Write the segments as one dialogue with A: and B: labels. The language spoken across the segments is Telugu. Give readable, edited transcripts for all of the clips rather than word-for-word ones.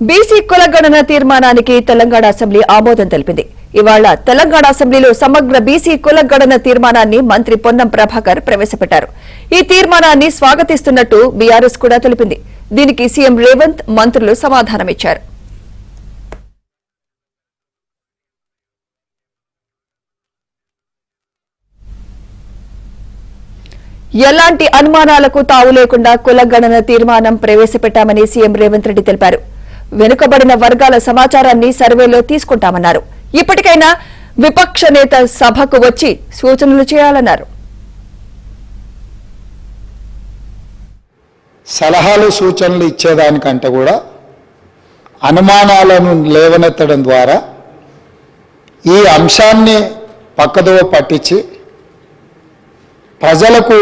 A: బీసీ కులగణన తీర్మానానికి తెలంగాణ అసెంబ్లీ ఆమోదం తెలిపింది. ఇవాళ తెలంగాణ అసెంబ్లీలో సమగ్ర బీసీ కులగణన తీర్మానాన్ని మంత్రి పొన్నం ప్రభాకర్ ప్రవేశపెట్టారు. ఈ తీర్మానాన్ని స్వాగతిస్తున్నట్టు బీఆర్ఎస్ కూడా తెలిపింది. దీనికి సీఎం రేవంత్, మంత్రులు సమాధానమిచ్చారు. ఎలాంటి అనుమానాలకు తావు లేకుండా కులగణన తీర్మానం ప్రవేశపెట్టామని సీఎం రేవంత్ రెడ్డి తెలిపారు. వెనుకబడిన వర్గాల సమాచారాన్ని సర్వేలో తీసుకుంటామన్నారు. ఇప్పటికైనా విపక్ష నేత సభకు వచ్చి సూచనలు చేయాలన్నారు.
B: సలహాలు సూచనలు ఇచ్చేదానికంటే కూడా అనుమానాలను లేవనెత్తడం ద్వారా ఈ అంశాన్ని పక్కదోవ పట్టించి ప్రజలకు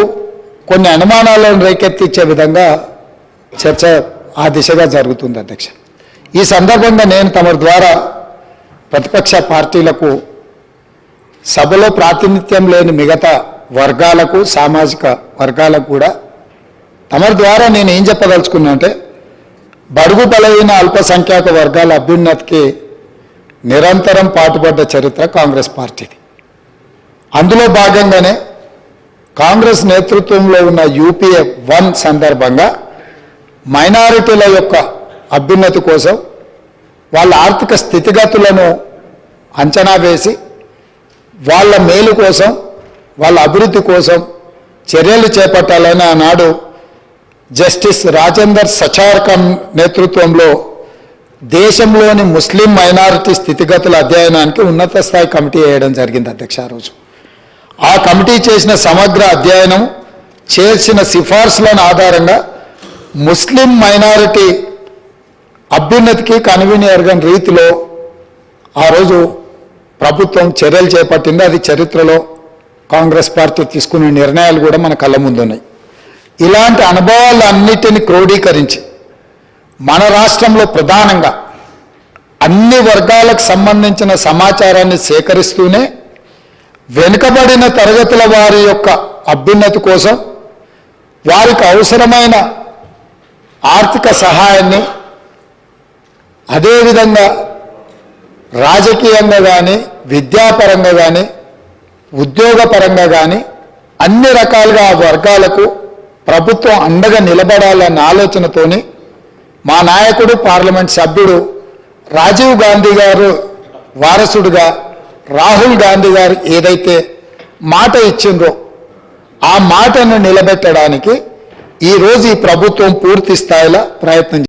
B: కొన్ని అనుమానాలను రేకెత్తించే విధంగా చర్చ ఆ దిశగా జరుగుతుంది అధ్యక్ష. ఈ సందర్భంగా నేను తమ ద్వారా ప్రతిపక్ష పార్టీలకు, సభలో ప్రాతినిధ్యం లేని మిగతా వర్గాలకు, సామాజిక వర్గాలకు కూడా తమ ద్వారా నేను ఏం చెప్పదలుచుకున్నా అంటే, బడుగు బలహీన అల్పసంఖ్యాక వర్గాల అభ్యున్నతికి నిరంతరం పాటుపడ్డ చరిత్ర కాంగ్రెస్ పార్టీది. అందులో భాగంగానే కాంగ్రెస్ నేతృత్వంలో ఉన్న యూపీఏ 1 సందర్భంగా మైనారిటీల యొక్క అభ్యున్నతి కోసం, వాళ్ళ ఆర్థిక స్థితిగతులను అంచనా వేసి వాళ్ళ మేలు కోసం, వాళ్ళ అభివృద్ధి కోసం చర్యలు చేపట్టాలని ఆనాడు జస్టిస్ రాజేందర్ సచార్కర్ నేతృత్వంలో దేశంలోని ముస్లిం మైనారిటీ స్థితిగతుల అధ్యయనానికి ఉన్నత స్థాయి కమిటీ వేయడం జరిగింది అధ్యక్ష. ఆ రోజు ఆ కమిటీ చేసిన సమగ్ర అధ్యయనం, చేసిన సిఫార్సులను ఆధారంగా ముస్లిం మైనారిటీ అభ్యున్నతికి కన్వీనియర్గన్ రీతిలో ఆ రోజు ప్రభుత్వం చర్యలు చేపట్టింది. అది చరిత్రలో కాంగ్రెస్ పార్టీ తీసుకునే నిర్ణయాలు కూడా మన కళ్ళ ముందున్నాయి. ఇలాంటి అనుభవాలన్నిటిని క్రోడీకరించి మన రాష్ట్రంలో ప్రధానంగా అన్ని వర్గాలకు సంబంధించిన సమాచారాన్ని సేకరిస్తూనే వెనుకబడిన తరగతుల వారి యొక్క అభ్యున్నతి కోసం, వారికి అవసరమైన ఆర్థిక సహాయాన్ని, అదేవిధంగా రాజకీయంగా కానీ, విద్యాపరంగా కానీ, ఉద్యోగపరంగా కానీ అన్ని రకాలుగా ఆ వర్గాలకు ప్రభుత్వం అండగా నిలబడాలన్న ఆలోచనతోని మా నాయకుడు, పార్లమెంట్ సభ్యుడు రాజీవ్ గాంధీ గారు వారసుడుగా రాహుల్ గాంధీ గారు ఏదైతే మాట ఇచ్చిండ్రో ఆ మాటను నిలబెట్టడానికి ఈరోజు ఈ ప్రభుత్వం పూర్తి స్థాయిలో ప్రయత్నం